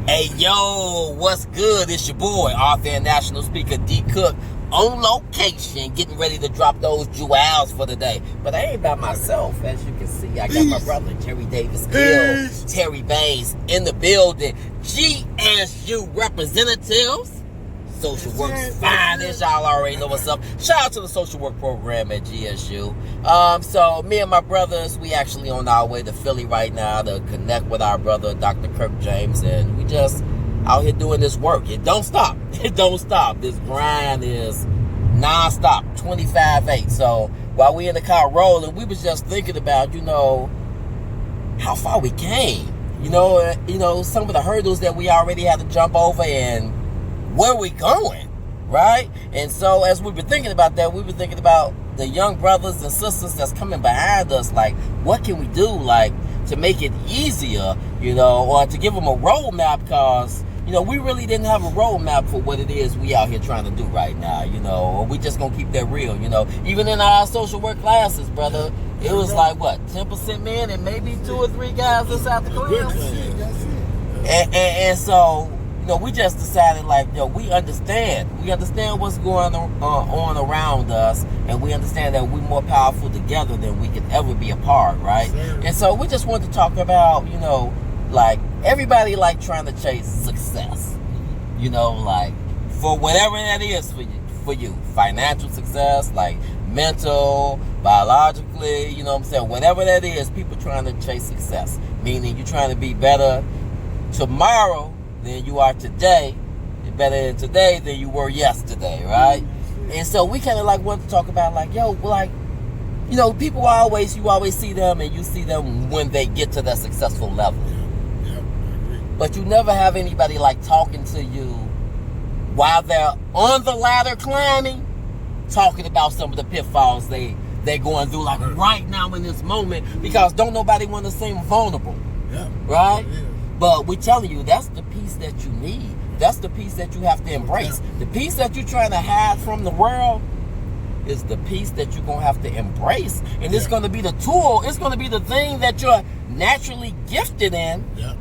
Hey, yo, what's good? It's your boy, author and national speaker D. Cook, on location, getting ready to drop those jewels for the day. But I ain't by myself, as you can see. I got my brother, Terry Davis Hill, Terry Baines in the building. GSU representatives, social work's finest. Y'all already know what's up. Shout out to the social work program at GSU. So me and my brothers, we actually on our way to Philly right now to connect with our brother, Dr. Kirk James, and we just out here doing this work. It don't stop. It don't stop. This grind is non-stop, 25/8. So while we in the car rolling, we was just thinking about, how far we came. Some of the hurdles that we already had to jump over and where we going, right? And so as we've been thinking about that, we've been thinking about the young brothers and sisters that's coming behind us. Like, what can we do, to make it easier, or to give them a roadmap? Because, we really didn't have a roadmap for what it is we out here trying to do right now, or we just gonna keep that real, Even in our social work classes, brother, it was 10% men and maybe 2 or 3 guys that's out the class. And so, we just decided, we understand. We understand what's going on around us, and we understand that we're more powerful together than we could ever be apart, right? Sure. And so we just want to talk about, everybody trying to chase success, for whatever that is for you, financial success, mental, biologically, whatever that is, people trying to chase success, meaning you're trying to be better tomorrow than you are today, and better than today than you were yesterday, right? And so we kind of want to talk about people you always see them, and you see them when they get to that successful level. Yeah, but you never have anybody talking to you while they're on the ladder climbing, talking about some of the pitfalls they're going through right now in this moment, because don't nobody want to seem vulnerable, right? Yeah. But we're telling you, that's the peace that you need. That's the peace that you have to embrace. The peace that you're trying to hide from the world is the peace that you're going to have to embrace. And it's going to be the tool. It's going to be the thing that you're naturally gifted in. Yeah.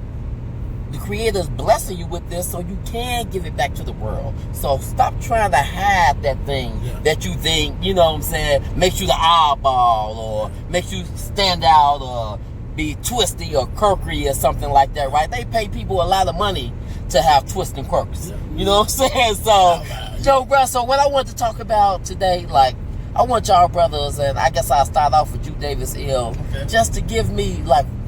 The Creator's blessing you with this so you can give it back to the world. So stop trying to hide that thing that you think, makes you the oddball or makes you stand out or be twisty or quirky or something like that, right? They pay people a lot of money to have twists and quirks. You know what I'm saying? So, bro, so what I want to talk about today, I want y'all brothers, and I guess I'll start off with you, Davis Hill, just to give me,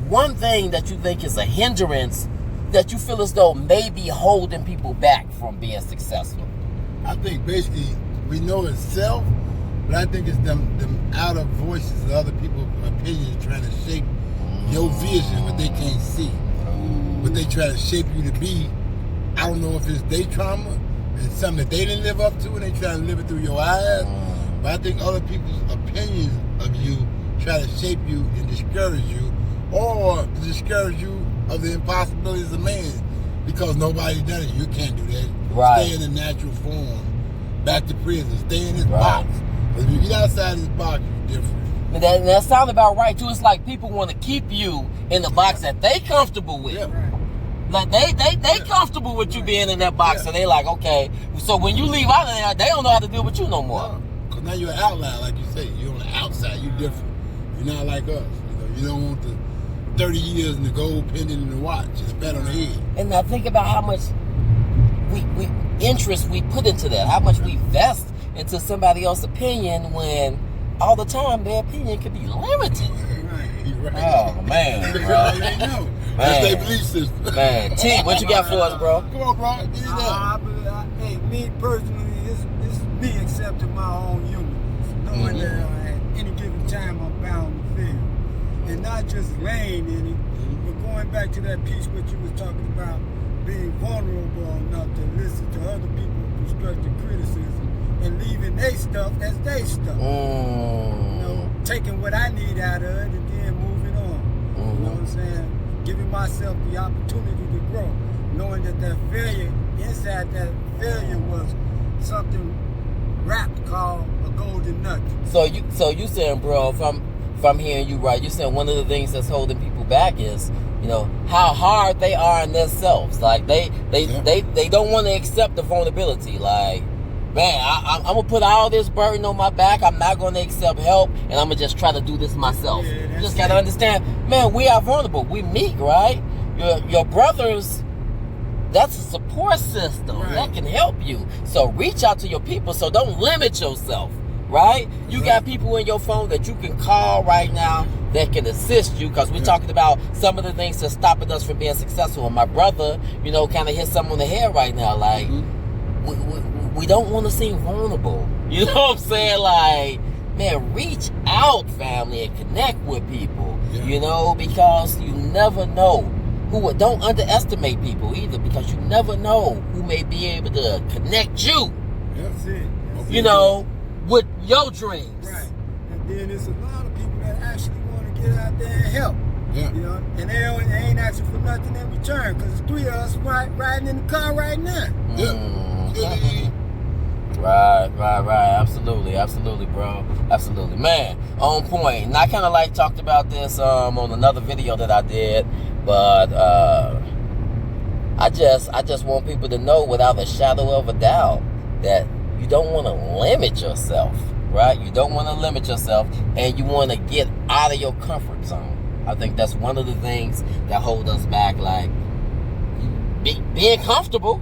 one thing that you think is a hindrance that you feel as though may be holding people back from being successful. I think basically we know it's self, but I think it's them outer voices of other people's opinions trying to shape your vision, but they can't see. But they try to shape you to be. I don't know if it's their trauma and something that they didn't live up to, and they try to live it through your eyes. But I think other people's opinions of you try to shape you and discourage you, or discourage you of the impossibilities of man, because nobody done it. You can't do that. Right. Stay in the natural form. Back to prison. Stay in this box. But if you get outside this box, you're different. And that sounds about right too. It's people want to keep you in the box that they comfortable with. Yeah. They comfortable with you being in that box, so they okay. So when you leave out of there, they don't know how to deal with you no more. Because now you're an outlier, like you say. You're on the outside. You're different. You're not like us. You don't want the 30 years and the gold pendant and the watch. It's a pat on the head. And now think about how much we interest we put into that. How much we vest into somebody else's opinion when all the time their opinion could be limited. Right. Oh man, bro. That's their belief system. Man, T, what you got for us, bro? Come on, bro. Get it up. Hey, me personally, it's me accepting my own humanness, knowing that at any given time I'm bound to fail, and not just laying in it, but going back to that piece what you was talking about, being vulnerable enough to listen to other people's constructive criticism and leaving their stuff as their stuff. Taking what I need out of it and then moving on. You know what I'm saying? Giving myself the opportunity to grow, knowing that failure, inside that failure was something wrapped called a golden nugget. So you saying, bro, if I'm hearing you right, you're saying one of the things that's holding people back is, you know, how hard they are in themselves. Like they don't want to accept the vulnerability. Like, man, I'm gonna put all this burden on my back. I'm not gonna accept help, and I'm gonna just try to do this myself. You just gotta understand, man. We are vulnerable. We meek, right? Your brothers. That's a support system that can help you. So reach out to your people. So don't limit yourself, right? You got people in your phone that you can call right now that can assist you, because we're talking about some of the things that's stopping us from being successful. And my brother, you know, kind of hit something on the head right now. Like, we don't want to seem vulnerable. You know what I'm saying? Like, man, reach out, family, and connect with people, you know, because you never know. Don't underestimate people either, because you never know who may be able to connect you. That's it. You know, with your dreams. Right. And then there's a lot of people that actually want to get out there and help. Yeah. You know, and they ain't asking for nothing in return, because there's 3 of us riding in the car right now. Right. Absolutely, bro. Absolutely, man. On point. And I kind of like talked about this on another video that I did. But I just want people to know without a shadow of a doubt that you don't want to limit yourself, right? You don't want to limit yourself, and you want to get out of your comfort zone. I think that's one of the things that hold us back, like being comfortable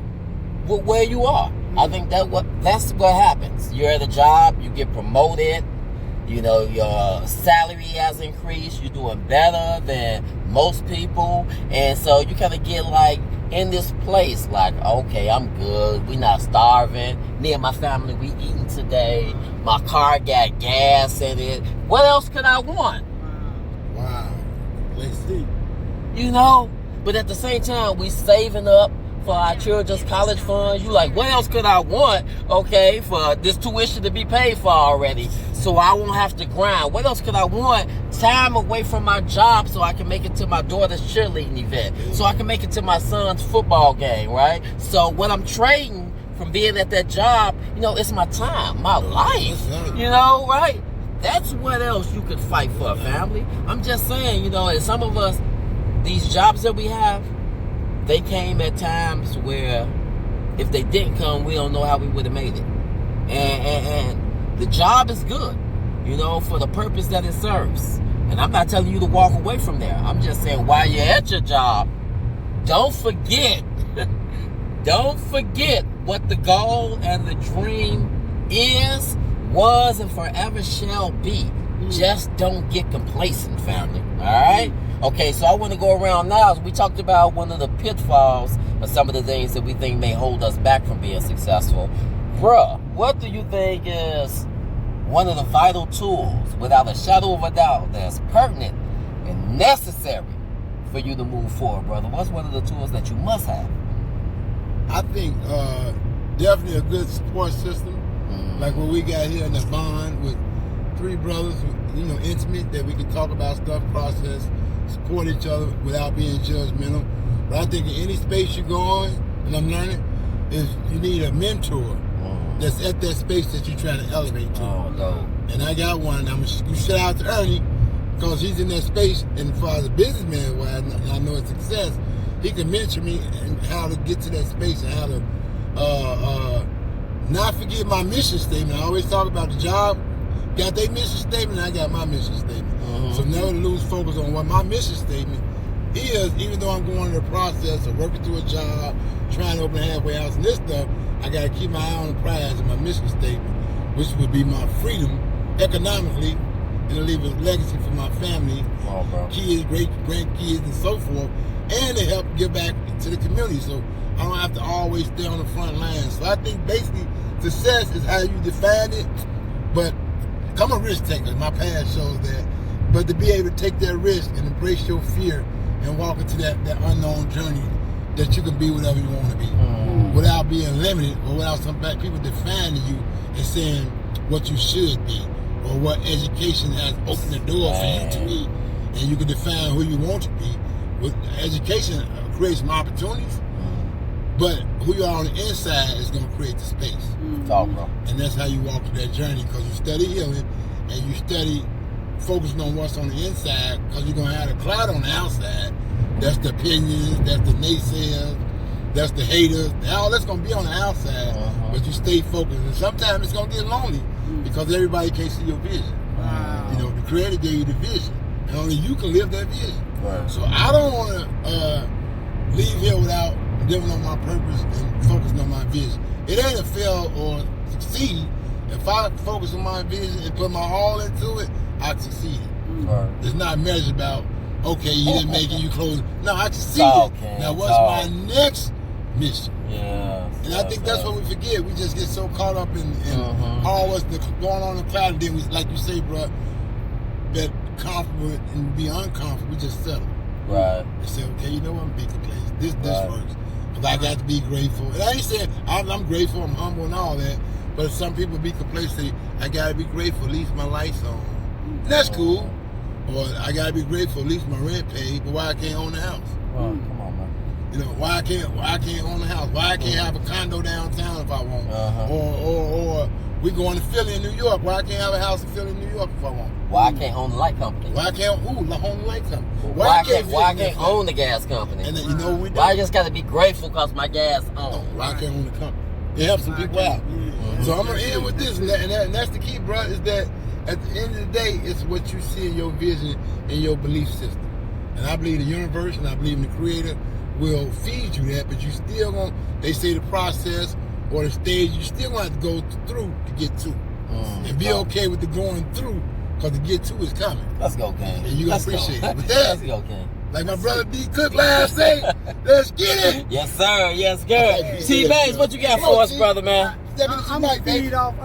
with where you are. I think that's what happens. You're at a job, you get promoted. You know, your salary has increased. You're doing better than most people. And so you kind of get like in this place like, okay, I'm good. We not starving. Me and my family, we eating today. My car got gas in it. What else could I want? Wow. Let's see. You know? But at the same time, we saving up for our children's college funds. You like, what else could I want, okay, for this tuition to be paid for already, so I won't have to grind? What else could I want? Time away from my job so I can make it to my daughter's cheerleading event, so I can make it to my son's football game, right? So what I'm trading from being at that job, you know, it's my time, my life, you know, right? That's what else you could fight for, family. I'm just saying, you know, and some of us, these jobs that we have, they came at times where if they didn't come, we don't know how we would have made it. And the job is good, you know, for the purpose that it serves. And I'm not telling you to walk away from there. I'm just saying, while you're at your job, don't forget what the goal and the dream is, was, and forever shall be. Just don't get complacent, family. All right? Okay, so I want to go around now. We talked about one of the pitfalls of some of the things that we think may hold us back from being successful. Bruh, what do you think is one of the vital tools, without a shadow of a doubt, that's pertinent and necessary for you to move forward, brother? What's one of the tools that you must have? I think definitely a good support system, like what we got here in the bond with 3 brothers, you know, intimate, that we can talk about stuff, process, support each other without being judgmental. But I think in any space you go on, and I'm learning, is you need a mentor that's at that space that you're trying to elevate to. Oh, no. And I got one, and I'm going to shout out to Ernie, because he's in that space, and as far as a businessman, where I know it's success, he can mentor me and how to get to that space and how to not forget my mission statement. I always talk about the job. Got their mission statement, I got my mission statement. So never lose focus on what my mission statement is, even though I'm going through the process of working through a job, trying to open a halfway house and this stuff, I got to keep my eye on the prize of my mission statement, which would be my freedom economically, and to leave a legacy for my family, kids, great-grandkids, and so forth, and to help give back to the community. So I don't have to always stay on the front line. So I think basically success is how you define it, but I'm a risk taker. My past shows that. But to be able to take that risk and embrace your fear and walk into that unknown journey, that you can be whatever you want to be, without being limited or without some bad people defining you and saying what you should be or what education has opened the door for you to be. And you can define who you want to be. With education creates some opportunities, but who you are on the inside is going to create the space. Talk, bro. And that's how you walk through that journey, because you study healing and you study focusing on what's on the inside, because you're going to have a cloud on the outside, That's the opinions, that's the naysayers, that's the haters. All that's gonna be on the outside, but you stay focused. And sometimes it's gonna get lonely because everybody can't see your vision. Wow. You know, the Creator gave you the vision, and only you can live that vision. Right. So I don't want to leave here without living on my purpose and focusing on my vision. It ain't a fail or succeed. If I focus on my vision and put my all into it, I succeeded. Right. It's not measured about, okay, you didn't make it, you closed. No, I succeeded. Okay, now what's my next mission? Yeah. And I think that's what we forget. We just get so caught up in all what's going on in the cloud, and then we, like you say, bro, that comfortable and be uncomfortable, we just settle. Right. And say, okay, you know what, I'm big place. This works. Because I got to be grateful. And I ain't saying I'm grateful, I'm humble and all that. But some people be complacent, say, I got to be grateful, at least my light's on. And that's cool. Or I got to be grateful, at least my rent paid, but why I can't own the house? Well, come on, man. You know, why I can't own the house? Why I can't have a condo downtown if I want? Or we going to Philly in New York. Why I can't have a house in Philly, New York if I want? Why I can't own the light company? Why I can't own the light company? Why I can't own the gas company? And then, you know what we do? Why I just got to be grateful because my gas on? Why I can't own the company? It helps some people out. So I'm going to end with this, and that's the key, bro, is that at the end of the day, it's what you see in your vision and your belief system. And I believe the universe and I believe in the Creator will feed you that, but you still going to, they say the process or the stage, you still going to have to go through to get to. And be okay with the going through, because the get to is coming. Let's go, King. And you're going to appreciate it. With that, let's go, King. Like my brother D. Cook last say, let's get it. Yes, sir. Yes, sir. T-Banks, what you got for us, brother, man? I'm gonna feed off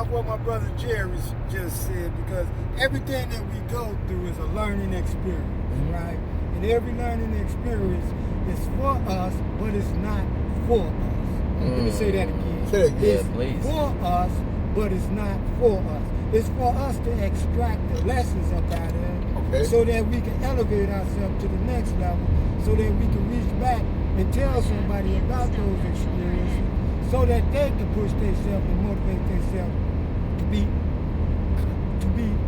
what my brother Jerry just said, because everything that we go through is a learning experience, right? And every learning experience is for us, but it's not for us. Let me say that again. Say that again. It's please. for us, but it's not for us. It's for us to extract the lessons up out of it, so that we can elevate ourselves to the next level, so that we can reach back and tell somebody about those experiences, so that they can push themselves and motivate themselves to be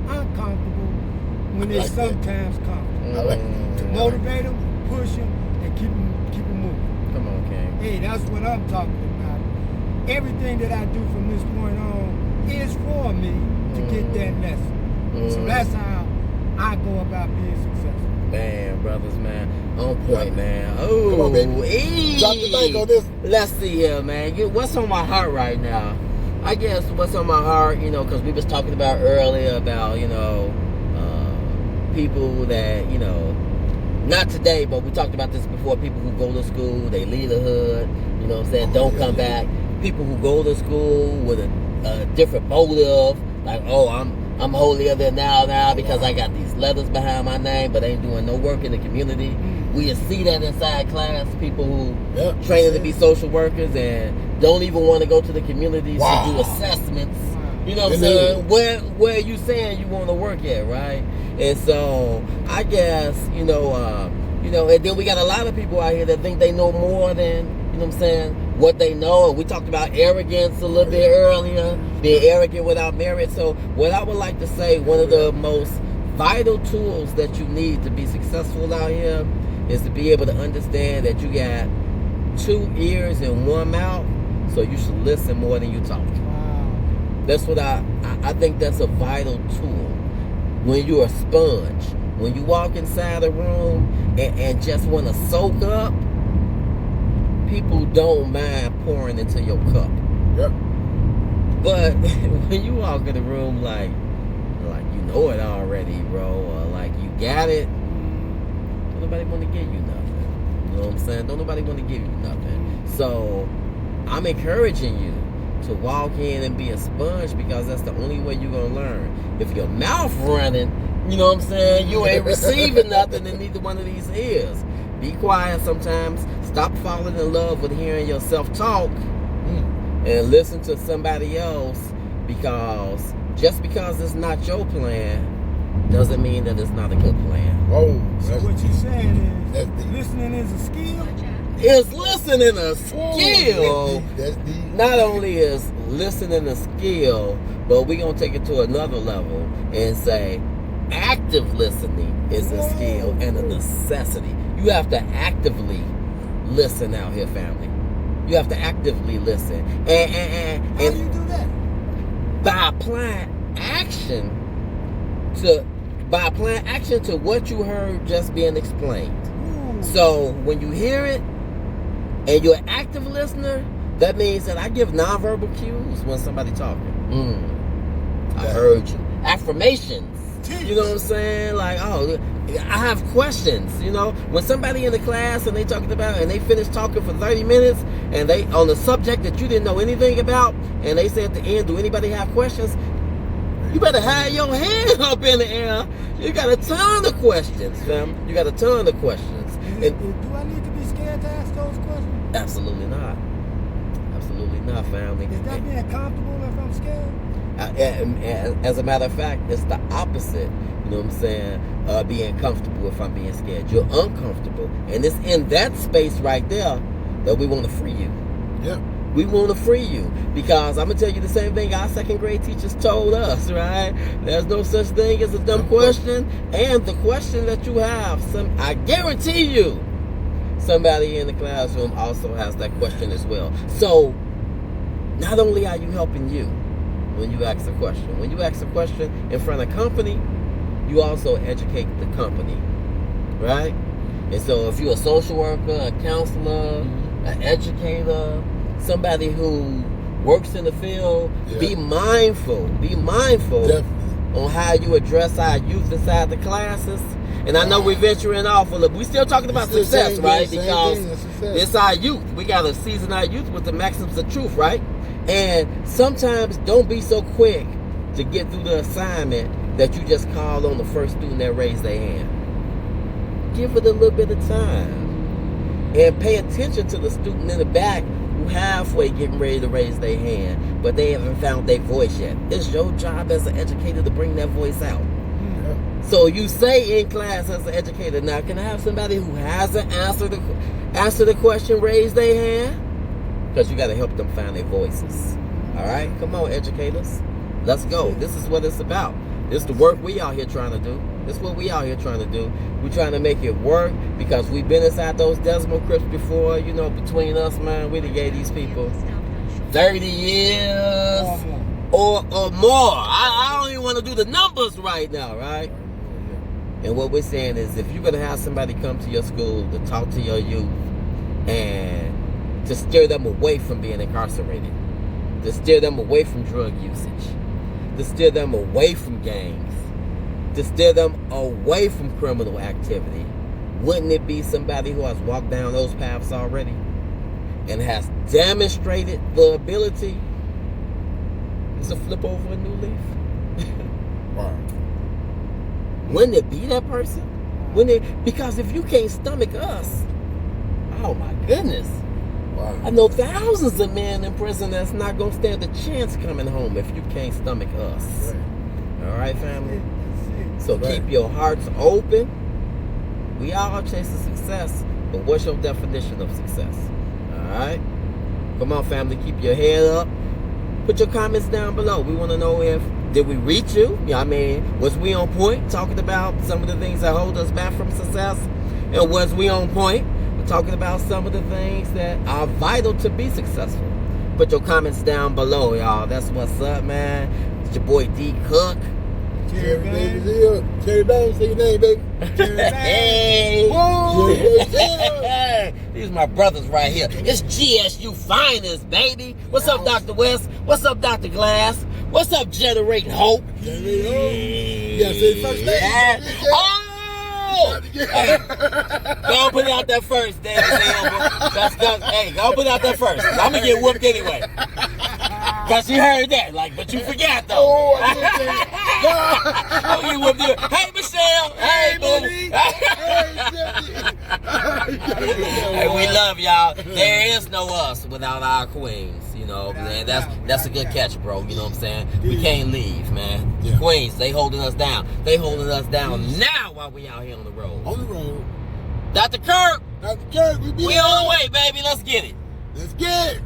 uncomfortable when they're sometimes comfortable. To motivate them, push them, and keep them moving. Come on, King. Hey, that's what I'm talking about. Everything that I do from this point on is for me to get that lesson. So that's how I go about being successful. Man, brothers, man. On point, man. Oh, come on, baby. Drop the mic on this. Let's see here, man. What's on my heart right now? I guess what's on my heart, you know, because we was talking about earlier about, you know, people that, you know, not today, but we talked about this before, people who go to school, they leave the hood, you know what I'm saying, don't come back. People who go to school with a different motive, like, oh, I'm holier than now because I got these letters behind my name, but ain't doing no work in the community. We see that inside class, people who training to be social workers and don't even want to go to the communities to do assessments. You know what I'm saying? Where you saying you want to work at, right? And so I guess, you know, and then we got a lot of people out here that think they know more than, you know what I'm saying, what they know. And we talked about arrogance a little bit earlier, being arrogant without merit. So what I would like to say, one of the most vital tools that you need to be successful out here is to be able to understand that you got 2 ears and 1 mouth, so you should listen more than you talk. That's what I think that's a vital tool. When you're a sponge, when you walk inside a room and just want to soak up, people don't mind pouring into your cup. Yep. But when you walk in the room like you know it already, bro, or like you got it, don't nobody want to give you nothing. You know what I'm saying? Don't nobody want to give you nothing. So I'm encouraging you to walk in and be a sponge, because that's the only way you're going to learn. If your mouth running, you know what I'm saying, you ain't receiving nothing in neither one of these ears. Be quiet sometimes. Stop falling in love with hearing yourself talk and listen to somebody else, because just because it's not your plan doesn't mean that it's not a good plan. So what you're saying is listening is a skill? Is listening a skill? Not only is listening a skill, but we're going to take it to another level and say active listening is a skill and a necessity. You have to actively listen out here, family. You have to actively listen. And How do you do that? by applying action to what you heard just being explained. Ooh. So when you hear it and you're an active listener, that means that I give nonverbal cues when somebody talking. I heard you. Affirmations. You know what I'm saying? Like, oh, I have questions. You know, when somebody in the class and they talking about and they finish talking for 30 minutes and they on a subject that you didn't know anything about, and they say at the end, do anybody have questions? You better have your hand up in the air. You got a ton of questions, fam. You got a ton of questions. Do I need to be scared to ask those questions? Absolutely not. Absolutely not, family. Is that being comfortable if I'm scared? As a matter of fact, it's the opposite. You know what I'm saying? Being comfortable if I'm being scared. You're uncomfortable. And it's in that space right there that we want to free you. Yep. We want to free you. Because I'm going to tell you the same thing our second grade teachers told us, right? There's no such thing as a dumb question. And the question that you have, I guarantee you, somebody in the classroom also has that question as well. So, not only are you helping you when you ask a question, when you ask a question in front of company, you also educate the company, right? And so if you're a social worker, a counselor, an educator, somebody who works in the field, be mindful Definitely. on how you address our youth inside the classes. And I know we're venturing off a little. We're still talking about success, right? Because it's our youth. We got to season our youth with the maxims of truth, right? And sometimes don't be so quick to get through the assignment that you just call on the first student that raised their hand. Give it a little bit of time. And pay attention to the student in the back who halfway getting ready to raise their hand, but they haven't found their voice yet. It's your job as an educator to bring that voice out. So you say in class as an educator, now can I have somebody who hasn't answered the question raise their hand? Because you got to help them find their voices. All right? Come on, educators. Let's go. This is what it's about. This is the work we out here trying to do. This is what we out here trying to do. We're trying to make it work because we've been inside those decimal crypts before. You know, between us, man, we done gave these people 30 years or more. I don't even want to do the numbers right now, right? And what we're saying is if you're going to have somebody come to your school to talk to your youth and to steer them away from being incarcerated, to steer them away from drug usage, to steer them away from gangs, to steer them away from criminal activity, wouldn't it be somebody who has walked down those paths already and has demonstrated the ability to flip over a new leaf? Wow. Wouldn't it be that person? Wouldn't it? Because if you can't stomach us, oh my goodness. Wow. I know thousands of men in prison that's not going to stand a chance coming home if you can't stomach us. Right. All right, family? So Right. keep your hearts open. We all chasing success, but what's your definition of success? All right? Come on, family. Keep your head up. Put your comments down below. We want to know did we reach you? I mean, was we on point talking about some of the things that hold us back from success? And was we on point talking about some of the things that are vital to be successful? Put your comments down below, y'all. That's what's up, man. It's your boy D Cook. Cherry Bang is here. Cherry Bang, say your name, baby. Hey! Whoa! These are my brothers right here. It's GSU Finest, baby. What's up, Dr. West? What's up, Dr. Glass? What's up, Generating Hope? Generating Hope. Yeah, say the first name. Yeah. Oh! Go put it out there first, David. Hey, go put it out there first. I'm gonna get whooped anyway. Cause you heard that, but you forgot though. Oh, I I'm gonna get whooped anyway. Hey, Michelle. Hey, boo. Hey, we love y'all. There is no us without our queens. You know, man, that's a good catch, bro. You know what I'm saying? We can't leave, man. Yeah. Queens, they holding us down. They holding us down now while we out here on the road. On the road. Dr. Kirk, Dr. Kirk, we on the way, baby. Let's get it. Let's get it.